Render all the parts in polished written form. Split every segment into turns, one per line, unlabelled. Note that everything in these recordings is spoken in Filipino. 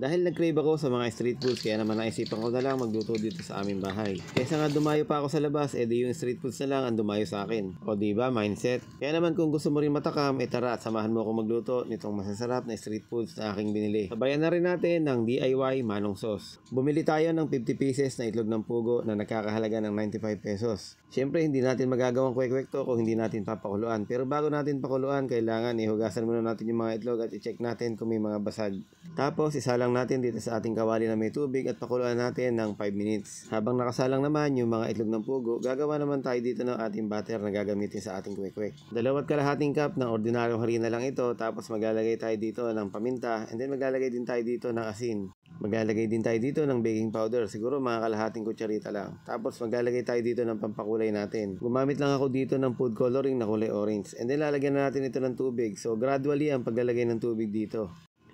Dahil nag-crave ako sa mga street foods, kaya naman naisipan ko na lang magluto dito sa aming bahay. Kaysa nga dumayo pa ako sa labas, edi yung street foods na lang ang dumayo sa akin. O diba, mindset? Kaya naman kung gusto mo rin matakam, tara at samahan mo ako magluto nitong masasarap na street foods na aking binili. Sabayan na rin natin ng DIY manong sauce. Bumili tayo ng 50 pieces na itlog ng pugo na nakakahalaga ng 95 pesos. Siyempre, hindi natin magagawang kwek-kwek to kung hindi natin papakuluan. Pero bago natin pakuluan, kailangan ihugasan muna natin yung mga itlog at i-check natin kung may mga basag. Tapos, isalang natin dito sa ating kawali na may tubig at pakuluan natin ng 5 minutes. Habang nakasalang naman yung mga itlog ng pugo, gagawa naman tayo dito ng ating batter na gagamitin sa ating kwek-kwek. 2.5 cup ng ordinaryong harina lang ito, tapos maglalagay tayo dito ng paminta, and then maglalagay din tayo dito ng asin. Maglalagay din tayo dito ng baking powder, siguro mga kalahating kutsarita lang. Tapos maglalagay tayo dito ng pampakulay natin. Gumamit lang ako dito ng food coloring na kulay orange. And then lalagyan na natin ito ng tubig. So gradually ang paglalagay ng tubig dito.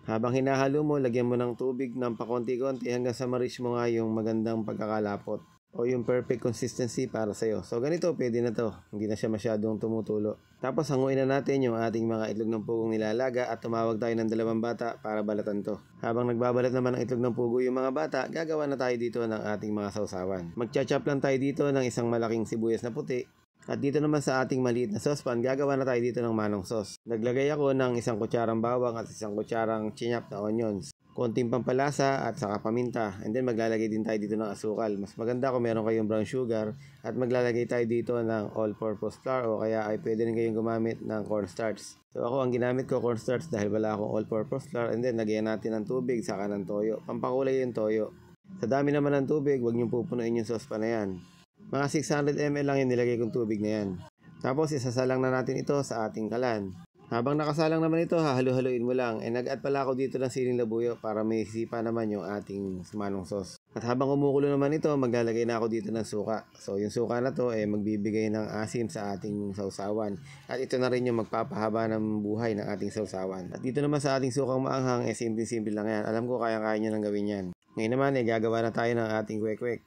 Habang hinahalo mo, lagyan mo ng tubig ng pakonti-konti hanggang sa ma-reach mo nga yung magandang pagkakalapot o yung perfect consistency para sa'yo. So ganito, pwede na to. Hindi na siya masyadong tumutulo. Tapos hanguin na natin yung ating mga itlog ng pugong nilalaga at tumawag tayo ng 2 bata para balatan to. Habang nagbabalat naman ng itlog ng pugo yung mga bata, gagawa na tayo dito ng ating mga sausawan. Magcha-chop lang tayo dito ng isang malaking sibuyas na puti. At dito naman sa ating maliit na saucepan, gagawa na tayo dito ng manong sauce. Naglagay ako ng 1 kutsarang bawang at 1 kutsarang chinyap na onions. Konting pampalasa at saka paminta. And then maglalagay din tayo dito ng asukal. Mas maganda kung meron kayong brown sugar. At maglalagay tayo dito ng all-purpose flour o kaya ay pwede rin kayong gumamit ng cornstarch. So ako ang ginamit ko cornstarch dahil wala akong all-purpose flour. And then lagyan natin ng tubig saka ng toyo. Pampakulay yung toyo. Sa dami naman ng tubig, huwag niyong pupunuin yung saucepan na yan. Mga 600 ml lang yung nilagay kong tubig na yan. Tapos isasalang na natin ito sa ating kalan. Habang nakasalang naman ito, hahalo-haloin mo lang. Nag-add pala ako dito ng siling labuyo para may sipa naman yung ating manong sauce. At habang kumukulo naman ito, maglalagay na ako dito ng suka. So yung suka na to magbibigay ng asim sa ating sausawan. At ito na rin yung magpapahaba ng buhay ng ating sausawan. At dito naman sa ating sukang maanghang, simple-simple lang yan. Alam ko kaya nyo nang gawin yan. Ngayon naman, gagawa na tayo ng ating kwek-kwek.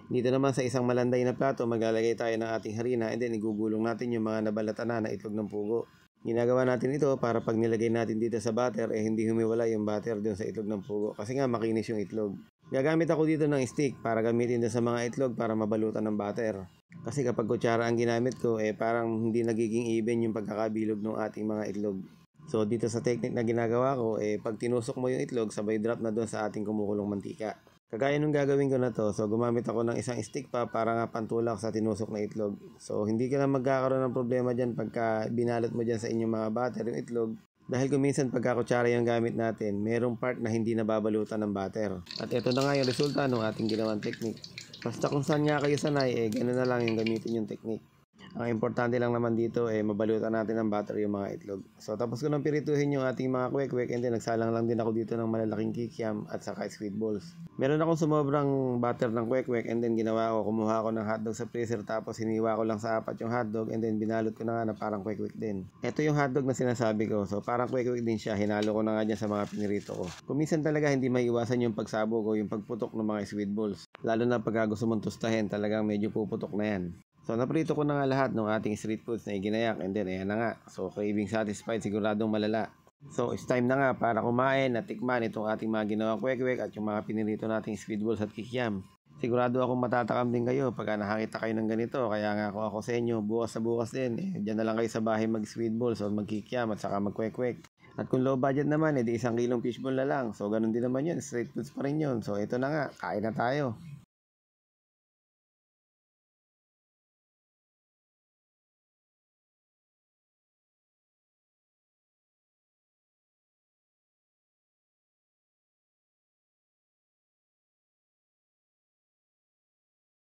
Dito naman sa isang malanday na plato, maglalagay tayo ng ating harina and then igugulong natin yung mga nabalatan na itlog ng pugo. Ginagawa natin ito para pag nilagay natin dito sa batter, hindi humiwala yung batter dun sa itlog ng pugo kasi nga makinis yung itlog. Gagamit ako dito ng stick para gamitin din sa mga itlog para mabalutan ng batter. Kasi kapag kutsara ang ginamit ko, parang hindi nagiging even yung pagkakabilog ng ating mga itlog. So dito sa technique na ginagawa ko, pag tinusok mo yung itlog, sabay drop na dun sa ating kumukulong mantika. Kagaya nung gagawin ko na to, so gumamit ako ng isang stick pa para nga pantulak sa tinusok na itlog. So hindi ka na magkakaroon ng problema dyan pagka binalot mo dyan sa inyong mga batter yung itlog. Dahil kung minsan pagka kutsara yung gamit natin, merong part na hindi nababalutan ng batter. At ito na nga yung resulta ng ating ginawang technique. Basta kung saan nga kayo sanay, gano'n na lang yung gamitin yung technique. Ang importante lang naman dito mabalutan natin ng butter yung mga itlog. So tapos ko nang pirituhin yung ating mga kwek-kwek and then nagsalang lang din ako dito ng malalaking kikiam at saka squid balls. Meron akong sumobrang butter ng kwek-kwek and then kumuha ako ng hotdog sa freezer tapos hiniwa ko lang sa 4 yung hotdog and then binalot ko na nga na parang kwek-kwek din. Ito yung hotdog na sinasabi ko. So parang kwek-kwek din siya. Hinalo ko na nga dyan sa mga pinirito ko. Kuminsan talaga hindi maiiwasan yung pagsabog o yung pagputok ng mga squid balls. Lalo na pag gusto mong tustahin, talagang medyo puputok na yan. So naprito ko na nga lahat ng ating street foods na iginayak and then ayan na nga. So craving satisfied, siguradong malala. So it's time na nga para kumain at tikman itong ating mga ginawang kwek-kwek at yung mga pinirito nating squid balls at kikiam. Sigurado akong matatakam din kayo pagka nakakita kayo ng ganito. Kaya nga ako sa inyo, bukas sa bukas din. Diyan na lang kayo sa bahay mag squid balls o magkikiam at saka mag kwek-kwek. At kung low budget naman, 1 kilong fishball na lang. So ganun din naman yun, street foods pa rin yun. So ito na nga, kain na tayo.